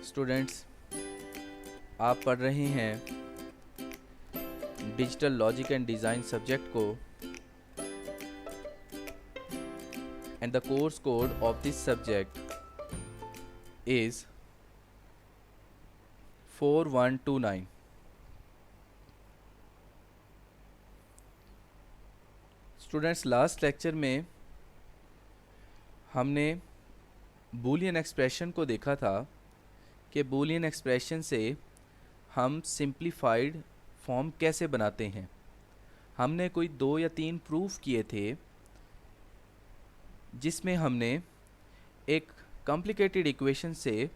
Students, आप पढ़ रहे हैं digital logic and design subject को and the course code of this subject is 4129। Students, last lecture में हमने बूलियन एक्सप्रेशन को देखा था कि बूलियन एक्सप्रेशन से हम सिंप्लीफाइड फॉर्म कैसे बनाते हैं। हमने कोई 2 या 3 प्रूफ किए थे जिसमें हमने एक कॉम्प्लिकेटेड इक्वेशन से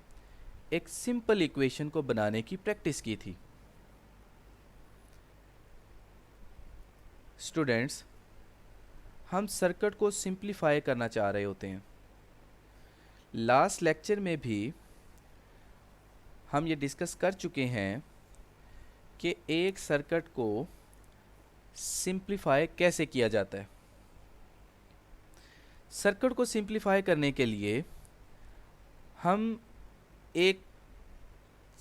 एक सिंपल इक्वेशन को बनाने की प्रैक्टिस की थी। स्टूडेंट्स, हम सर्किट को सिंप्लीफाई करना चाह रहे होते हैं। लास्ट लेक्चर में भी हम ये डिस्कस कर चुके हैं कि एक सर्किट को सिंप्लीफाई कैसे किया जाता है। सर्किट को सिंप्लीफाई करने के लिए हम एक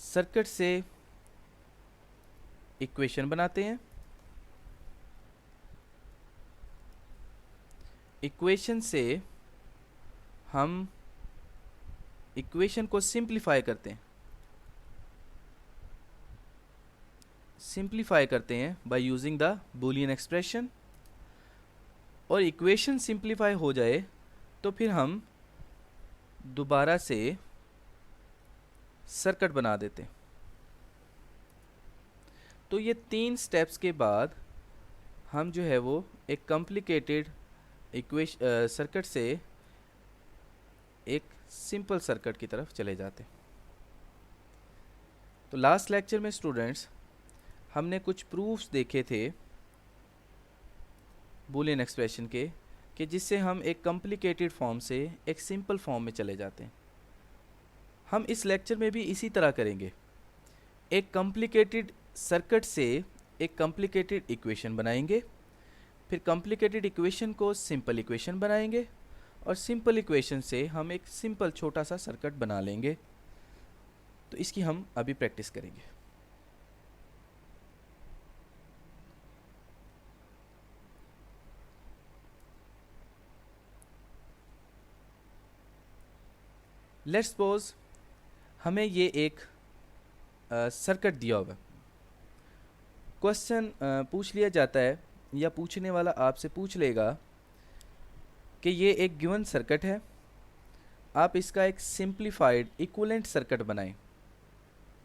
सर्किट से इक्वेशन बनाते हैं, इक्वेशन से हम इक्वेशन को सिंप्लीफाई करते हैं, by using the Boolean expression. और इक्वेशन सिंप्लीफाई हो जाए तो फिर हम दोबारा से सर्किट बना देते हैं। तो ये 3 स्टेप्स के बाद हम जो है वो एक कॉम्प्लिकेटेड सर्किट से एक सिंपल सर्किट की तरफ चले जाते हैं। तो लास्ट लेक्चर में स्टूडेंट्स हमने कुछ प्रूफ्स देखे थे बूलियन एक्सप्रेशन के कि जिससे हम एक कॉम्प्लिकेटेड फॉर्म से एक सिंपल फॉर्म में चले जाते हैं। हम इस लेक्चर में भी इसी तरह करेंगे। एक कॉम्प्लिकेटेड सर्किट से एक कॉम्प्लिकेटेड इक्वेशन बनाएंगे, फिर कॉम्प्लिकेटेड इक्वेशन को सिंपल इक्वेशन बनाएंगे और सिंपल इक्वेशन से हम एक सिंपल छोटा सा सर्किट बना लेंगे। तो इसकी हम अभी प्रैक्टिस करेंगे। लेट्स सपोज हमें ये एक सर्किट दिया होगा। क्वेश्चन पूछ लिया जाता है या पूछने वाला आपसे पूछ लेगा कि ये एक गिवन सर्किट है, आप इसका एक सिंप्लीफाइड इक्विवेलेंट सर्किट बनाएं।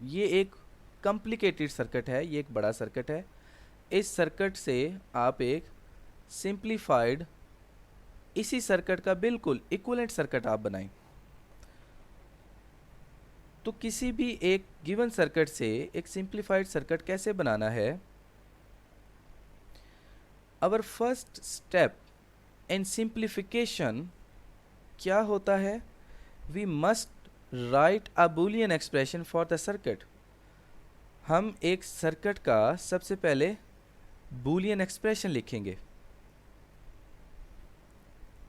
ये एक कॉम्प्लिकेटेड सर्किट है, ये एक बड़ा सर्किट है। इस सर्किट से आप एक सिंप्लीफाइड इसी सर्किट का बिल्कुल इक्विवेलेंट सर्किट आप बनाएं। तो किसी भी एक गिवन सर्किट से एक सिंप्लीफाइड सर्किट कैसे बनाना है? Our first step in simplification क्या होता है? We must write a Boolean expression for the circuit. हम एक सर्किट का सबसे पहले बूलियन एक्सप्रेशन लिखेंगे।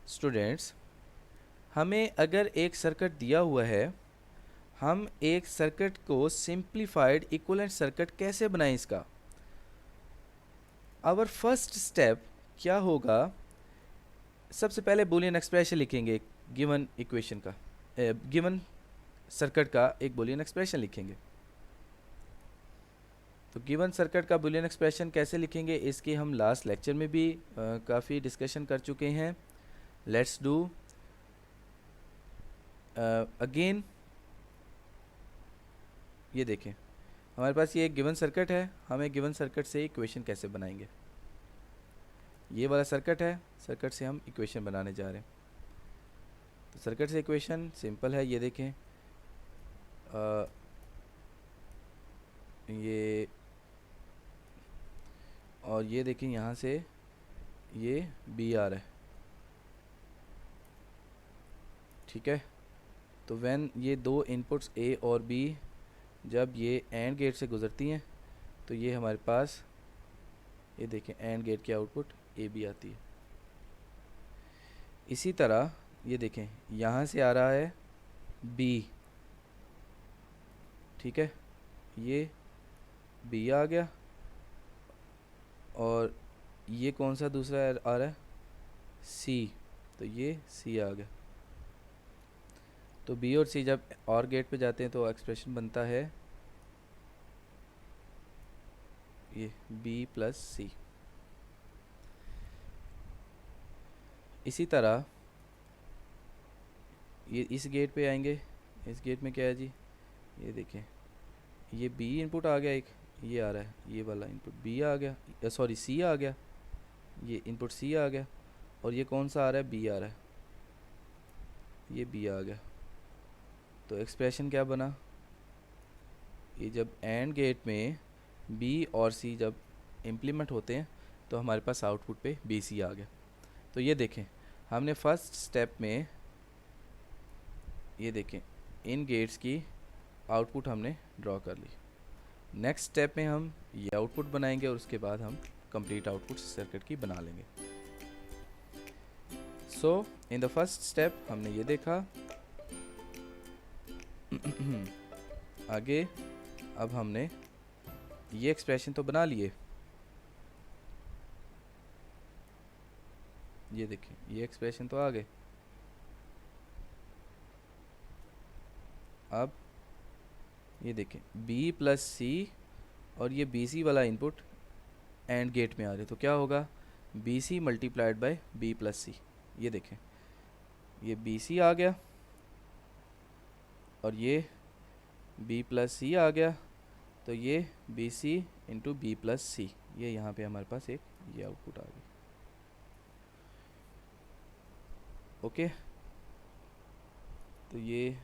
स्टूडेंट्स, हमें अगर एक सर्किट दिया हुआ है, हम एक सर्किट को सिंप्लीफाइड इक्विवेलेंट सर्किट कैसे बनाएं इसका? आवर फर्स्ट स्टेप क्या होगा? सबसे पहले बूलियन एक्सप्रेशन लिखेंगे, गिवन इक्वेशन का, गिवन सर्किट का एक बूलियन एक्सप्रेशन लिखेंगे। तो गिवन सर्किट का बूलियन एक्सप्रेशन कैसे लिखेंगे इसकी हम लास्ट लेक्चर में भी काफ़ी डिस्कशन कर चुके हैं। Let's do again. ये देखें, हमारे पास ये एक गिवन सर्किट है, हम एक गिवन सर्किट से इक्वेशन कैसे बनाएंगे। ये वाला सर्किट है, सर्किट से हम इक्वेशन बनाने जा रहे हैं। तो सर्किट से इक्वेशन सिंपल है, ये देखें, ये और ये देखें, यहाँ से ये बी आ रहा है, ठीक है। तो व्हेन ये 2 इनपुट्स ए और बी जब ये एंड गेट से गुज़रती हैं तो ये हमारे पास, ये देखें, एंड गेट की आउटपुट ए बी आती है। इसी तरह ये देखें, यहाँ से आ रहा है बी ठीक है, ये बी आ गया, और ये कौन सा दूसरा आ रहा है, सी, तो ये सी आ गया। तो बी और सी जब और गेट पे जाते हैं तो एक्सप्रेशन बनता है ये बी प्लस सी। इसी तरह ये इस गेट पे आएंगे, इस गेट में क्या है जी, ये देखें, ये बी इनपुट आ गया, एक ये आ रहा है, ये वाला इनपुट बी आ गया, सॉरी सी आ गया, ये इनपुट सी आ गया, और ये कौन सा आ रहा है, बी आ रहा है, ये बी आ गया। तो एक्सप्रेशन क्या बना, ये जब एंड गेट में बी और सी जब इम्प्लीमेंट होते हैं तो हमारे पास आउटपुट पे बी सी आ गया। तो ये देखें, हमने फर्स्ट स्टेप में ये देखें इन गेट्स की आउटपुट हमने ड्रॉ कर ली। नेक्स्ट स्टेप में हम ये आउटपुट बनाएंगे और उसके बाद हम कंप्लीट आउटपुट सर्किट की बना लेंगे। सो इन द फर्स्ट स्टेप हमने ये देखा। आगे अब हमने ये एक्सप्रेशन तो बना लिए, ये देखें ये एक्सप्रेशन तो आ गए। अब ये देखें b प्लस सी और ये बी सी वाला इनपुट एंड गेट में आ रहे, तो क्या होगा, B C multiplied by B plus C. ये देखें ये बी सी आ गया और ये b प्लस सी आ गया, तो ये B C into B plus C, ये यहाँ पे हमारे पास एक ये आउटपुट आ गई। ओके, तो ये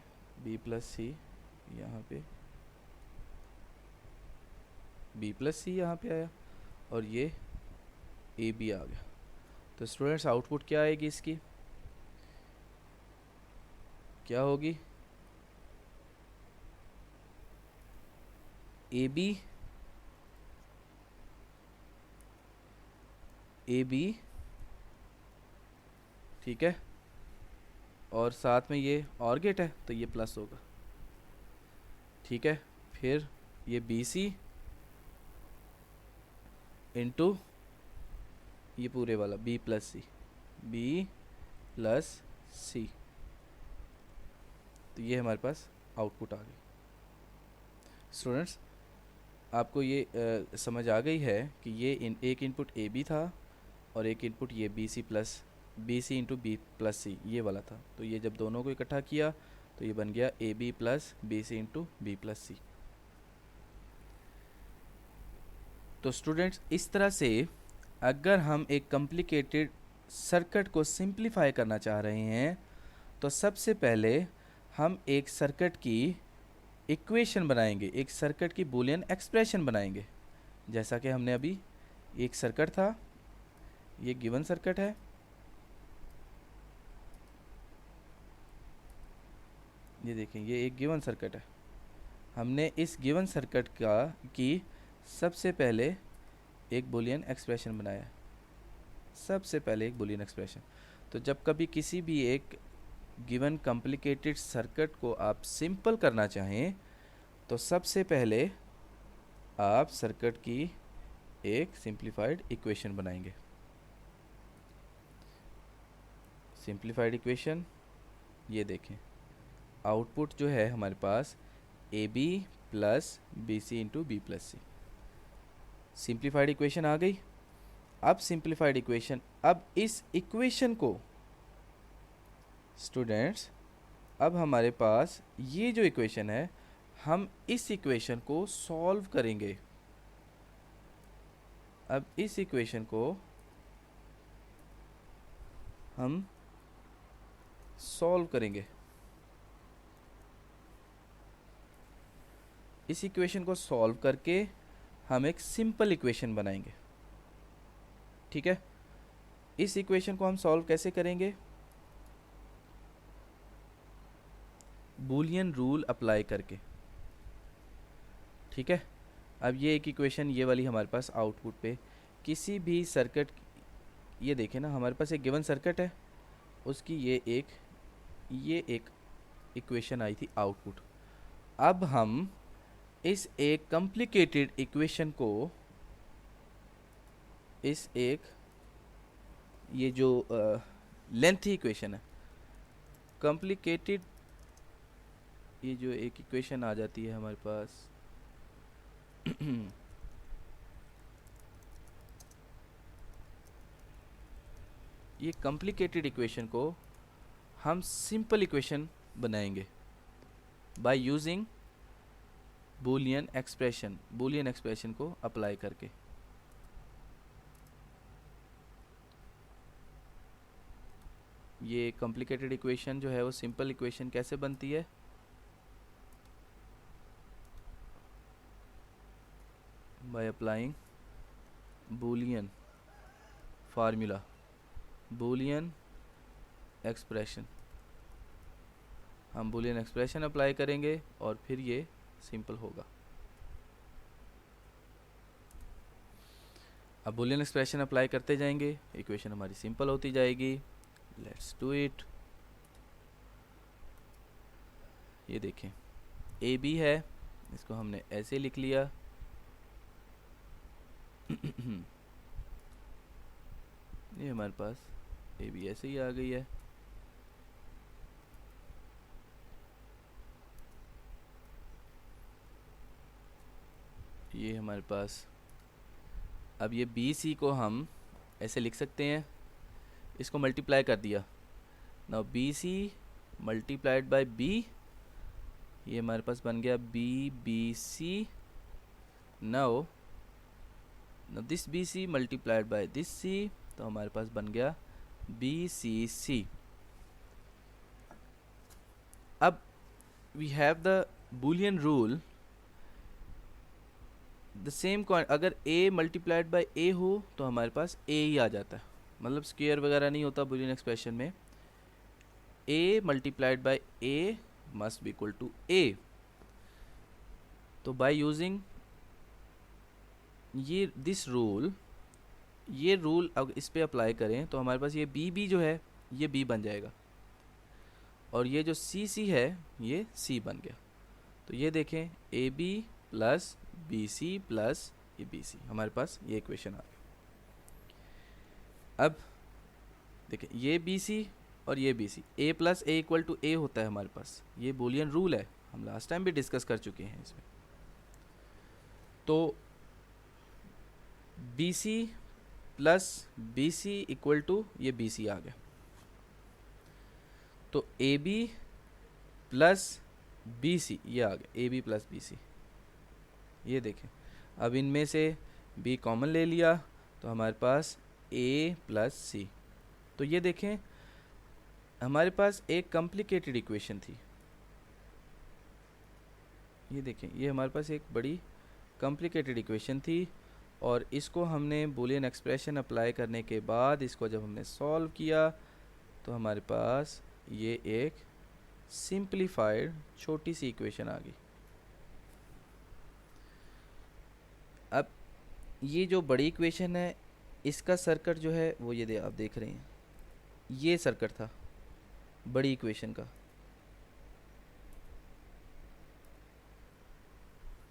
b प्लस सी यहाँ पे, b प्लस सी यहाँ पे आया और ये ए बी आ गया। तो स्टूडेंट्स आउटपुट क्या आएगी इसकी, क्या होगी, ए बी ठीक है, और साथ में ये और गेट है तो ये प्लस होगा, ठीक है। फिर ये बी सी इंटू ये पूरे वाला बी प्लस सी, तो ये हमारे पास आउटपुट आ गई। स्टूडेंट्स आपको ये समझ आ गई है कि ये एक इनपुट ए बी था और एक इनपुट ये B C into B plus C ये वाला था। तो ये जब दोनों को इकट्ठा किया तो ये बन गया A B plus B C into B plus C. तो स्टूडेंट्स इस तरह से अगर हम एक कॉम्प्लिकेटेड सर्किट को सिंप्लीफाई करना चाह रहे हैं तो सबसे पहले हम एक सर्किट की इक्वेशन बनाएंगे, एक सर्किट की बूलियन एक्सप्रेशन बनाएंगे। जैसा कि हमने अभी एक सर्किट था, ये गिवन सर्किट है, ये देखें ये एक गिवन सर्किट है। हमने इस गिवन सर्किट की सबसे पहले एक बूलियन एक्सप्रेशन बनाया, सबसे पहले एक बूलियन एक्सप्रेशन। तो जब कभी किसी भी एक गिवन कॉम्प्लिकेटेड सर्किट को आप सिंपल करना चाहें तो सबसे पहले आप सर्किट की एक सिंप्लीफाइड इक्वेशन बनाएंगे। सिंप्लीफाइड इक्वेशन, ये देखें आउटपुट जो है हमारे पास A B plus B C into B plus C, simplified equation आ गई। अब सिंप्लीफाइड इक्वेशन, अब इस इक्वेशन को स्टूडेंट्स, अब हमारे पास ये जो इक्वेशन है हम इस इक्वेशन को सॉल्व करेंगे। अब इस इक्वेशन को हम सॉल्व करेंगे, इस इक्वेशन को सॉल्व करके हम एक सिंपल इक्वेशन बनाएंगे, ठीक है। इस इक्वेशन को हम सॉल्व कैसे करेंगे, बूलियन रूल अप्लाई करके, ठीक है। अब ये एक इक्वेशन ये वाली हमारे पास आउटपुट पे किसी भी सर्किट, ये देखें ना हमारे पास एक गिवन सर्किट है, उसकी ये एक इक्वेशन आई थी आउटपुट। अब हम इस एक कॉम्प्लिकेटेड इक्वेशन को, इस एक ये जो लेंथी इक्वेशन है, कॉम्प्लिकेटेड, ये जो एक इक्वेशन आ जाती है हमारे पास ये कॉम्प्लिकेटेड इक्वेशन को हम सिंपल इक्वेशन बनाएंगे by using Boolean expression, Boolean expression को अप्लाई करके। ये कॉम्प्लिकेटेड इक्वेशन जो है वो सिंपल इक्वेशन कैसे बनती है, by applying Boolean formula, Boolean expression. हम बूलियन एक्सप्रेशन अप्लाई करेंगे और फिर ये सिंपल होगा। अब बूलियन एक्सप्रेशन अप्लाई करते जाएंगे, इक्वेशन हमारी सिंपल होती जाएगी। Let's do it. ये देखें ए बी है, इसको हमने ऐसे लिख लिया ये हमारे पास ए बी ऐसे ही आ गई है। ये हमारे पास, अब ये बी सी को हम ऐसे लिख सकते हैं, इसको मल्टीप्लाई कर दिया। Now B C multiplied by B, ये हमारे पास बन गया B B C. Now this B C multiplied by this C, तो हमारे पास बन गया बी सी सी। अब we have the Boolean rule, the same अगर a मल्टीप्लाइड बाय a हो तो हमारे पास a ही आ जाता है, मतलब स्क्वायर वगैरह नहीं होता बूलियन एक्सप्रेशन में। a multiplied by a must be equal to a। तो बाय यूजिंग ये दिस रूल, ये रूल अगर इस पे अप्लाई करें तो हमारे पास ये b जो है ये b बन जाएगा, और ये जो c है ये c बन गया। तो ये देखें A B plus B C plus ये बी सी, हमारे पास ये इक्वेशन आ गया। अब देखें ये बी सी और ये B C, A plus A equal to A होता है हमारे पास, ये बूलियन रूल है, हम लास्ट टाइम भी डिस्कस कर चुके हैं इसमें। तो B C plus B C equal to ये बी सी आ गया। तो A B plus B C ये आ गया, A B plus B C. ये देखें अब इनमें से b कॉमन ले लिया तो हमारे पास a प्लस सी। तो ये देखें हमारे पास एक कॉम्प्लिकेटेड इक्वेशन थी, ये देखें ये हमारे पास एक बड़ी कॉम्प्लिकेटेड इक्वेशन थी, और इसको हमने बूलियन एक्सप्रेशन अप्लाई करने के बाद इसको जब हमने सॉल्व किया तो हमारे पास ये एक सिंप्लीफाइड छोटी सी इक्वेशन आ गई। अब ये जो बड़ी इक्वेशन है इसका सर्किट जो है वो ये आप देख रहे हैं, ये सर्किट था बड़ी इक्वेशन का।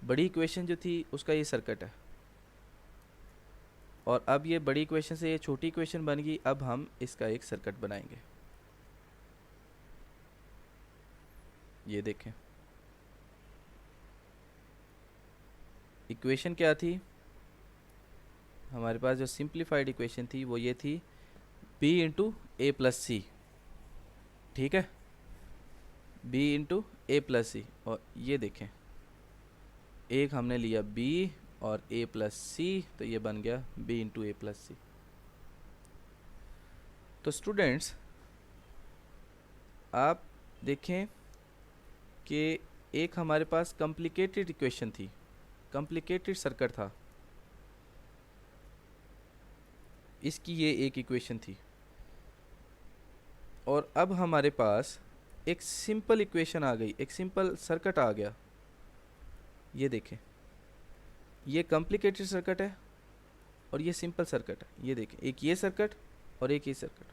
बड़ी इक्वेशन जो थी उसका ये सर्किट है, और अब ये बड़ी इक्वेशन से ये छोटी इक्वेशन बन गई। अब हम इसका एक सर्किट बनाएंगे। ये देखें इक्वेशन क्या थी हमारे पास, जो सिंप्लीफाइड इक्वेशन थी वो ये थी b इंटू ए प्लस सी, ठीक है, b इंटू ए प्लस सी। और ये देखें एक हमने लिया b और a प्लस सी, तो ये बन गया b into A plus C. तो स्टूडेंट्स आप देखें कि एक हमारे पास कॉम्प्लिकेटेड इक्वेशन थी, कॉम्प्लिकेटेड सर्किट था, इसकी ये एक इक्वेशन थी, और अब हमारे पास एक सिंपल इक्वेशन आ गई, एक सिंपल सर्किट आ गया। ये देखें ये कॉम्प्लिकेटेड सर्किट है और ये सिंपल सर्किट है। ये देखें एक ये सर्किट और एक ये सर्किट।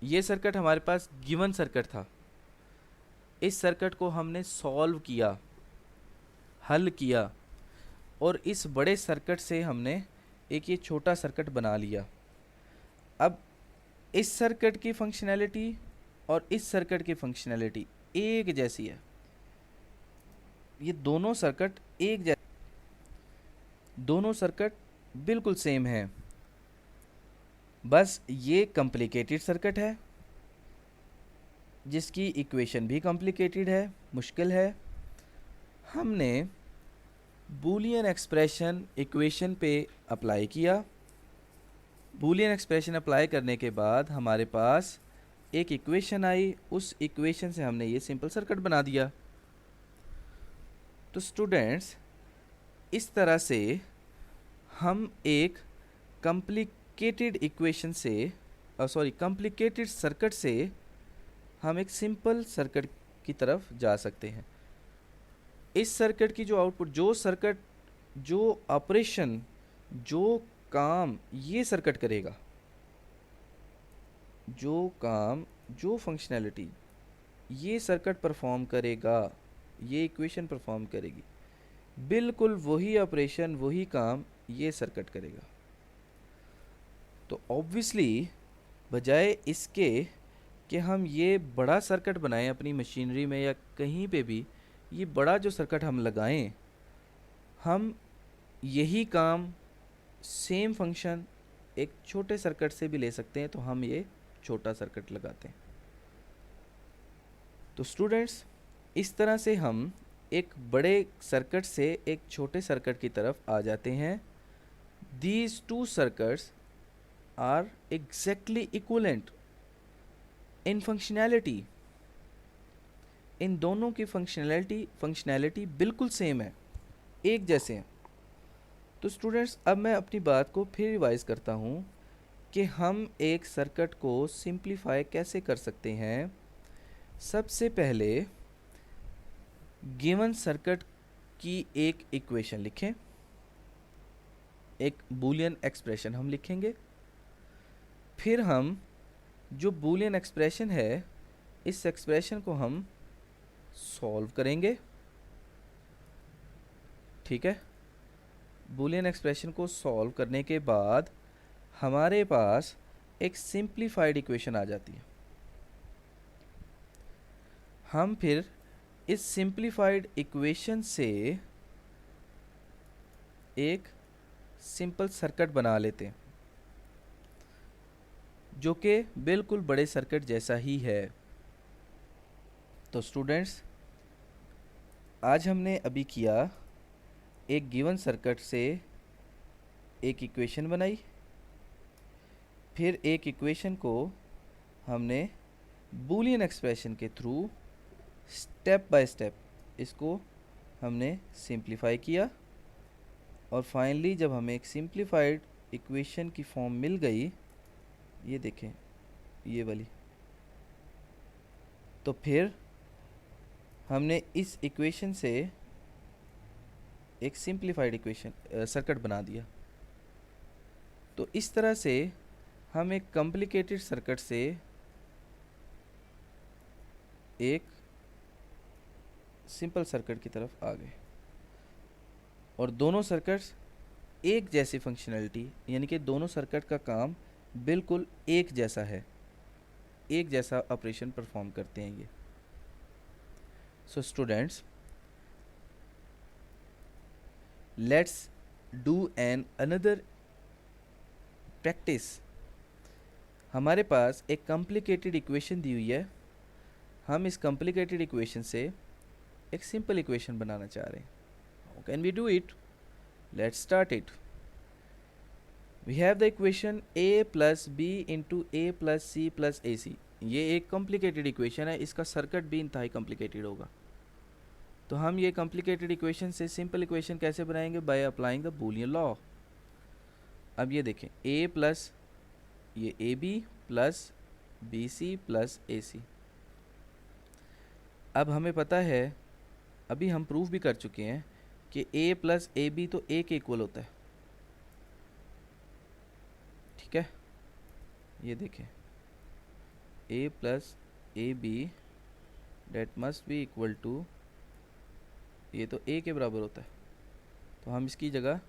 ये सर्किट हमारे पास गिवन सर्किट था, इस सर्किट को हमने सॉल्व किया, हल किया और इस बड़े सर्किट से हमने एक ये छोटा सर्किट बना लिया। अब इस सर्किट की फंक्शनैलिटी और इस सर्किट की फंक्शनैलिटी एक जैसी है। ये दोनों सर्किट दोनों सर्किट बिल्कुल सेम है, बस ये कॉम्प्लिकेटेड सर्किट है जिसकी इक्वेशन भी कॉम्प्लिकेटेड है, मुश्किल है। हमने बूलियन एक्सप्रेशन इक्वेशन पे अप्लाई किया। बूलियन एक्सप्रेशन अप्लाई करने के बाद हमारे पास एक इक्वेशन आई, उस इक्वेशन से हमने ये सिंपल सर्किट बना दिया। तो स्टूडेंट्स, इस तरह से हम एक कॉम्प्लिकेटेड इक्वेशन से कॉम्प्लिकेटेड सर्किट से हम एक सिंपल सर्किट की तरफ जा सकते हैं। इस सर्किट की जो आउटपुट, जो सर्किट, जो ऑपरेशन, जो काम ये सर्किट करेगा, जो काम, जो फंक्शनैलिटी ये सर्किट परफॉर्म करेगा, ये इक्वेशन परफॉर्म करेगी, बिल्कुल वही ऑपरेशन, वही काम ये सर्किट करेगा। तो ऑब्वियसली बजाय इसके कि हम ये बड़ा सर्किट बनाएं अपनी मशीनरी में या कहीं पे भी, ये बड़ा जो सर्किट हम लगाएं, हम यही काम, सेम फंक्शन एक छोटे सर्किट से भी ले सकते हैं। तो हम ये छोटा सर्किट लगाते हैं। तो स्टूडेंट्स, इस तरह से हम एक बड़े सर्किट से एक छोटे सर्किट की तरफ आ जाते हैं। These two circuits are exactly equivalent in functionality. इन दोनों की फंक्शनैलिटी बिल्कुल सेम है, एक जैसे हैं। तो स्टूडेंट्स, अब मैं अपनी बात को फिर रिवाइज करता हूँ कि हम एक सर्किट को सिंप्लीफाई कैसे कर सकते हैं। सबसे पहले गिवन सर्किट की एक इक्वेशन लिखें, एक बूलियन एक्सप्रेशन हम लिखेंगे। फिर हम जो बूलियन एक्सप्रेशन है, इस एक्सप्रेशन को हम सॉल्व करेंगे। ठीक है, बूलियन एक्सप्रेशन को सॉल्व करने के बाद हमारे पास एक सिंप्लीफाइड इक्वेशन आ जाती है। हम फिर इस सिंप्लीफाइड इक्वेशन से एक सिंपल सर्किट बना लेते हैं जो कि बिल्कुल बड़े सर्किट जैसा ही है। तो स्टूडेंट्स, आज हमने अभी किया, एक गिवन सर्किट से एक इक्वेशन बनाई, फिर एक इक्वेशन को हमने बूलियन एक्सप्रेशन के थ्रू स्टेप बाय स्टेप इसको हमने सिंप्लीफाई किया, और फाइनली जब हमें एक सिंप्लीफाइड इक्वेशन की फॉर्म मिल गई, ये देखें ये वाली, तो फिर हमने इस इक्वेशन से एक सिंप्लीफाइड इक्वेशन सर्किट बना दिया। तो इस तरह से हम एक कॉम्प्लिकेटेड सर्किट से एक सिंपल सर्किट की तरफ आ गए, और दोनों सर्किट्स एक जैसी फंक्शनैलिटी, यानी कि दोनों सर्किट का काम बिल्कुल एक जैसा है, एक जैसा ऑपरेशन परफॉर्म करते हैं ये। So students, let's do an another practice. हमारे पास एक कॉम्प्लिकेटेड इक्वेशन दी हुई है, हम इस कॉम्प्लिकेटेड इक्वेशन से एक सिंपल इक्वेशन बनाना चाह रहे हैं। How can we do it? Let's start it. We have the equation a plus B into A plus C plus A C. ये एक कॉम्प्लिकेटेड इक्वेशन है, इसका सर्किट भी इंतहाई कॉम्प्लिकेटेड होगा। तो हम ये कॉम्प्लिकेटेड इक्वेशन से सिंपल इक्वेशन कैसे बनाएंगे? By applying the Boolean law. अब ये देखें, a प्लस ये A B plus B C plus A C. अब हमें पता है, अभी हम प्रूफ भी कर चुके हैं कि a प्लस ए बी तो a के इक्वल होता है। ठीक है, ये देखें, a plus A B that must be equal to ये तो a के बराबर होता है, तो हम इसकी जगह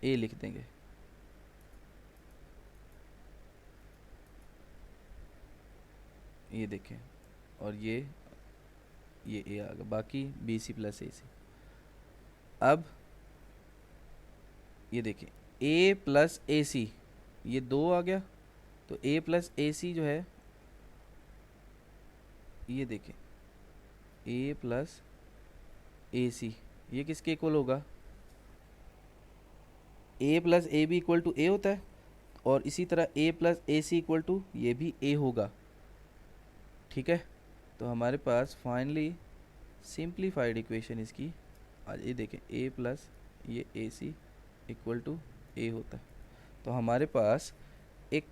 a लिख देंगे। ये देखें, और ये a आ गया, बाकी bc प्लस ac। अब ये देखें a प्लस ac, ये 2 आ गया, तो a प्लस ac जो है, ये देखें a प्लस ac, ये किसके इक्वल होगा? a plus A B equal to A होता है, और इसी तरह a plus A C equal to ये भी a होगा। ठीक है, तो हमारे पास फाइनली सिंप्लीफाइड इक्वेशन इसकी आज ये देखें a प्लस ये ए सी इक्वल टू a होता है। तो हमारे पास एक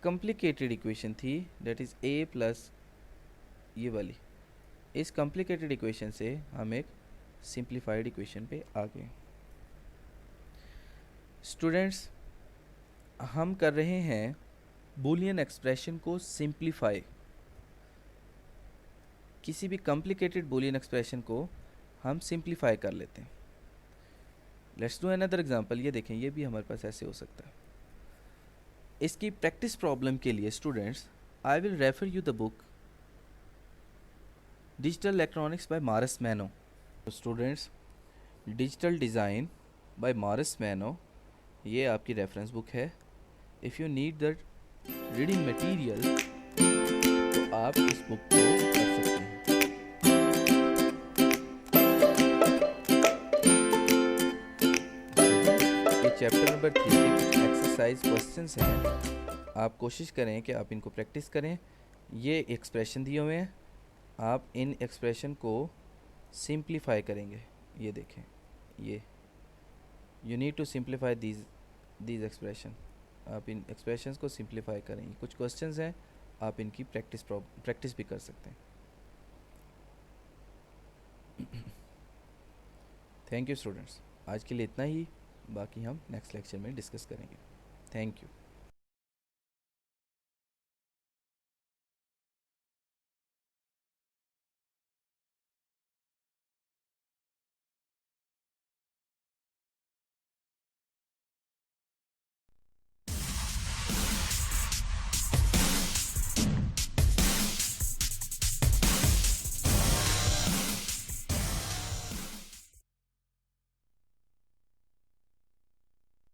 कॉम्प्लिकेटेड इक्वेशन थी, दैट इज़ a प्लस ये वाली। इस कॉम्प्लिकेटेड इक्वेशन से हम एक सिंप्लीफाइड इक्वेशन पे आ गए। स्टूडेंट्स, हम कर रहे हैं बूलियन एक्सप्रेशन को सिंप्लीफाई। किसी भी कॉम्प्लिकेटेड बूलियन एक्सप्रेशन को हम सिंप्लीफाई कर लेते हैं। Let's do another example. ये देखें, ये भी हमारे पास ऐसे हो सकता है। इसकी प्रैक्टिस प्रॉब्लम के लिए students I will refer you the book digital electronics by Morris Mano. Students, digital design by Morris Mano, ये आपकी रेफरेंस बुक है। If you need the reading material तो आप इस बुक को पढ़ सकते हैं। ये चैप्टर नंबर 3 के कुछ एक्सरसाइज क्वेश्चंस हैं, आप कोशिश करें कि आप इनको प्रैक्टिस करें। ये एक्सप्रेशन दिए हुए हैं, आप इन एक्सप्रेशन को सिंप्लीफाई करेंगे। ये देखें, ये you need to simplify these expression. आप इन एक्सप्रेशंस को सिंप्लीफाई करेंगे। कुछ क्वेश्चंस हैं, आप इनकी प्रैक्टिस भी कर सकते हैं। थैंक यू स्टूडेंट्स, आज के लिए इतना ही, बाकी हम नेक्स्ट लेक्चर में डिस्कस करेंगे। Thank you.